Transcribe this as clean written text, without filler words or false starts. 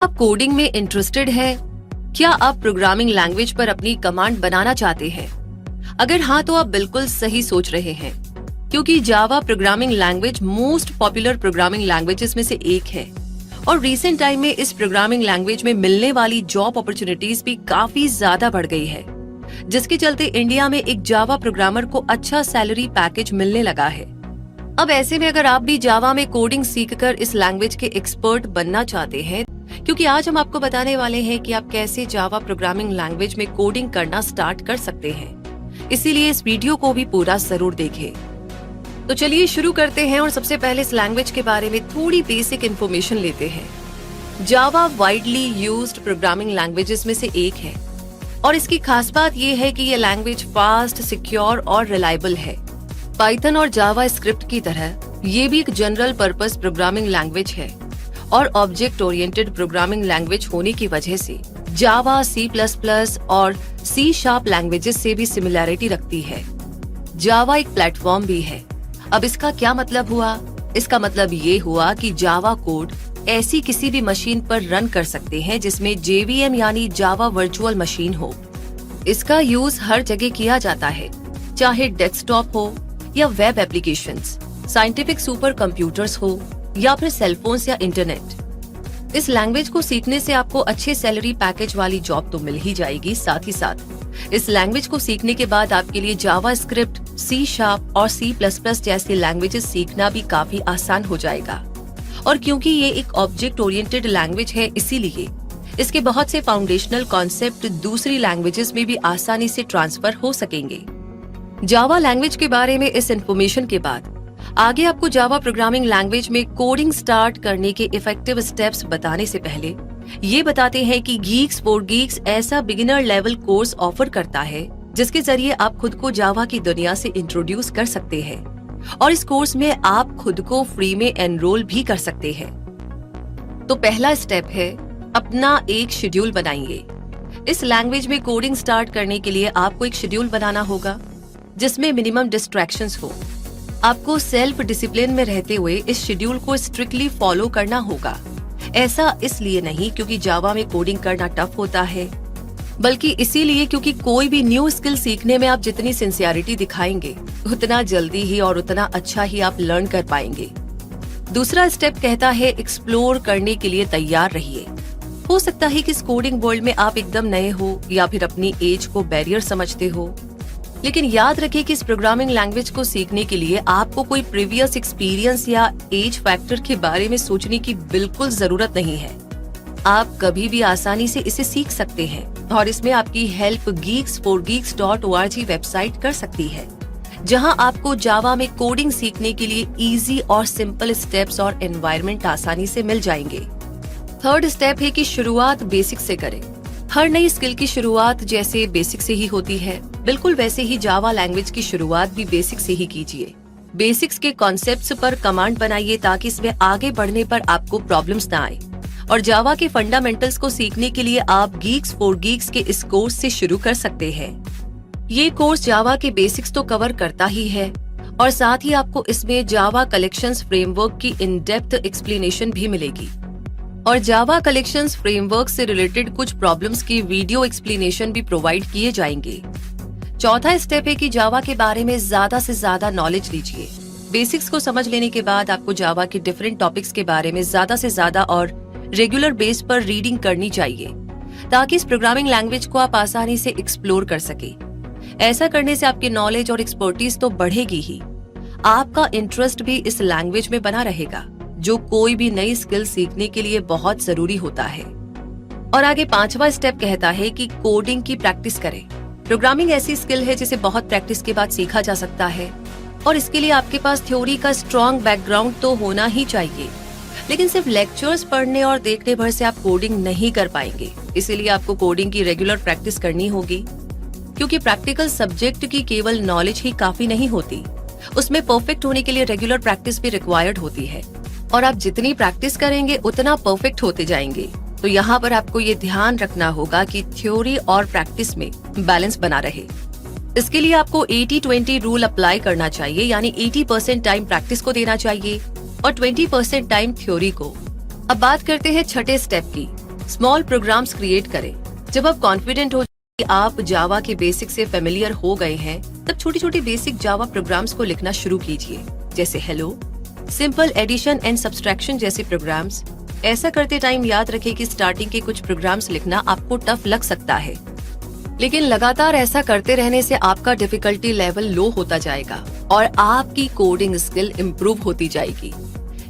आप कोडिंग में इंटरेस्टेड हैं? क्या आप प्रोग्रामिंग लैंग्वेज पर अपनी कमांड बनाना चाहते हैं? अगर हाँ तो आप बिल्कुल सही सोच रहे हैं, क्योंकि Java programming language most popular programming languages में से एक है और रीसेंट टाइम में इस प्रोग्रामिंग लैंग्वेज में मिलने वाली जॉब अपॉर्चुनिटीज भी काफी ज्यादा बढ़ गई है, जिसके चलते इंडिया में एक जावा प्रोग्रामर को अच्छा सैलरी पैकेज मिलने लगा है। अब ऐसे में अगर आप भी जावा में कोडिंग सीखकर इस लैंग्वेज के एक्सपर्ट बनना चाहते हैं, क्योंकि आज हम आपको बताने वाले हैं कि आप कैसे जावा प्रोग्रामिंग लैंग्वेज में कोडिंग करना स्टार्ट कर सकते हैं। इसीलिए इस वीडियो को भी पूरा जरूर देखें। तो चलिए शुरू करते हैं और सबसे पहले इस लैंग्वेज के बारे में थोड़ी बेसिक इन्फॉर्मेशन लेते हैं। जावा वाइडली यूज्ड प्रोग्रामिंग लैंग्वेजेस में से एक है और इसकी खास बात यह है कि यह लैंग्वेज फास्ट, सिक्योर और रिलायबल है। पाइथन और जावा स्क्रिप्ट की तरह ये भी एक जनरल पर्पस प्रोग्रामिंग लैंग्वेज है और ऑब्जेक्ट ओरिएंटेड प्रोग्रामिंग लैंग्वेज होने की वजह से जावा, C++ और C# लैंग्वेजेस से भी सिमिलैरिटी रखती है। जावा एक प्लेटफॉर्म भी है। अब इसका क्या मतलब हुआ? इसका मतलब ये हुआ कि जावा कोड ऐसी किसी भी मशीन पर रन कर सकते हैं जिसमें JVM यानी जावा वर्चुअल मशीन हो। इसका यूज हर जगह किया जाता है, चाहे डेस्कटॉप हो या web applications, scientific super computers हो या फिर सेलफोन्स या इंटरनेट। इस लैंग्वेज को सीखने से आपको अच्छे सैलरी पैकेज वाली जॉब तो मिल ही जाएगी, साथ ही साथ इस लैंग्वेज को सीखने के बाद आपके लिए जावा स्क्रिप्ट, C# और C++ जैसी लैंग्वेजेस सीखना भी काफी आसान हो जाएगा। और क्योंकि ये एक ऑब्जेक्ट ओरिएंटेड लैंग्वेज है, इसीलिए इसके बहुत से फाउंडेशनल कॉन्सेप्ट दूसरी लैंग्वेजेस में भी आसानी से ट्रांसफर हो सकेंगे। जावा लैंग्वेज के बारे में इस इंफॉर्मेशन के बाद आगे आपको जावा प्रोग्रामिंग लैंग्वेज में कोडिंग स्टार्ट करने के इफेक्टिव स्टेप्स बताने से पहले ये बताते हैं कि गीक्स फॉर गीक्स ऐसा बिगिनर लेवल कोर्स ऑफर करता है जिसके जरिए आप खुद को जावा की दुनिया से इंट्रोड्यूस कर सकते हैं और इस कोर्स में आप खुद को फ्री में एनरोल भी कर सकते हैं। तो पहला स्टेप है, अपना एक शेड्यूल बनाइए। इस लैंग्वेज में कोडिंग स्टार्ट करने के लिए आपको एक शेड्यूल बनाना होगा जिसमें मिनिमम डिस्ट्रैक्शंस हो। आपको सेल्फ डिसिप्लिन में रहते हुए इस शेड्यूल को स्ट्रिक्टली फॉलो करना होगा। ऐसा इसलिए नहीं क्योंकि जावा में कोडिंग करना टफ होता है, बल्कि इसीलिए क्योंकि कोई भी न्यू स्किल सीखने में आप जितनी सिंसियरिटी दिखाएंगे उतना जल्दी ही और उतना अच्छा ही आप लर्न कर पाएंगे। दूसरा स्टेप कहता है, एक्सप्लोर करने के लिए तैयार रहिए। हो सकता है कि इस कोडिंग वर्ल्ड में आप एकदम नए हो या फिर अपनी एज को बैरियर समझते हो, लेकिन याद रखिए कि इस प्रोग्रामिंग लैंग्वेज को सीखने के लिए आपको कोई प्रीवियस एक्सपीरियंस या एज फैक्टर के बारे में सोचने की बिल्कुल जरूरत नहीं है। आप कभी भी आसानी से इसे सीख सकते हैं और इसमें आपकी हेल्प geeksforgeeks.org वेबसाइट कर सकती है, जहां आपको जावा में कोडिंग सीखने के लिए इजी और सिंपल स्टेप्स और एनवायरनमेंट आसानी से मिल जाएंगे। थर्ड स्टेप है कि शुरुआत बेसिक से करें। हर नई स्किल की शुरुआत जैसे बेसिक से ही होती है, बिल्कुल वैसे ही जावा लैंग्वेज की शुरुआत भी बेसिक से ही कीजिए। बेसिक्स के कॉन्सेप्ट्स पर कमांड बनाइए ताकि इसमें आगे बढ़ने पर आपको प्रॉब्लम्स ना आए। और जावा के फंडामेंटल्स को सीखने के लिए आप गीक्स फॉर गीक्स के इस कोर्स से शुरू कर सकते हैं। ये कोर्स जावा के बेसिक्स तो कवर करता ही है और साथ ही आपको इसमें जावा कलेक्शंस फ्रेमवर्क की इन डेप्थ एक्सप्लेनेशन भी मिलेगी और जावा कलेक्शंस फ्रेमवर्क से रिलेटेड कुछ प्रॉब्लम्स की वीडियो एक्सप्लेनेशन भी प्रोवाइड किए जाएंगे। चौथा स्टेप है कि जावा के बारे में ज्यादा से ज्यादा नॉलेज लीजिए। बेसिक्स को समझ लेने के बाद आपको जावा के डिफरेंट टॉपिक्स के बारे में ज्यादा से ज्यादा और रेगुलर बेस पर रीडिंग करनी चाहिए ताकि इस प्रोग्रामिंग लैंग्वेज को आप आसानी से एक्सप्लोर कर सके। ऐसा करने से आपकी नॉलेज और एक्सपर्टीज तो बढ़ेगी ही, आपका इंटरेस्ट भी इस लैंग्वेज में बना रहेगा, जो कोई भी नई स्किल सीखने के लिए बहुत जरूरी होता है। और आगे पांचवा स्टेप कहता है कि कोडिंग की प्रैक्टिस करें। प्रोग्रामिंग ऐसी स्किल है जिसे बहुत प्रैक्टिस के बाद सीखा जा सकता है और इसके लिए आपके पास थ्योरी का स्ट्रॉन्ग बैकग्राउंड तो होना ही चाहिए, लेकिन सिर्फ लेक्चर्स पढ़ने और देखने भर से आप कोडिंग नहीं कर पाएंगे। इसीलिए आपको कोडिंग की रेगुलर प्रैक्टिस करनी होगी, क्योंकि प्रैक्टिकल सब्जेक्ट की केवल नॉलेज ही काफी नहीं होती, उसमें परफेक्ट होने के लिए रेगुलर प्रैक्टिस भी रिक्वायर्ड होती है और आप जितनी प्रैक्टिस करेंगे उतना परफेक्ट होते जाएंगे। तो यहाँ पर आपको ये ध्यान रखना होगा कि थ्योरी और प्रैक्टिस में बैलेंस बना रहे। इसके लिए आपको 80-20 रूल अप्लाई करना चाहिए, यानी 80% टाइम प्रैक्टिस को देना चाहिए और 20% टाइम थ्योरी को। अब बात करते हैं छठे स्टेप की, स्मॉल प्रोग्राम्स क्रिएट करें। जब आप कॉन्फिडेंट हो कि आप जावा के बेसिक से फेमिलियर हो गए हैं, तब छोटी छोटी बेसिक जावा प्रोग्राम्स को लिखना शुरू कीजिए, जैसे hello, simple addition and subtraction जैसे प्रोग्राम्स। ऐसा करते टाइम याद रखें कि स्टार्टिंग के कुछ प्रोग्राम्स लिखना आपको टफ लग सकता है, लेकिन लगातार ऐसा करते रहने से आपका डिफिकल्टी लेवल लो होता जाएगा और आपकी कोडिंग स्किल इम्प्रूव होती जाएगी।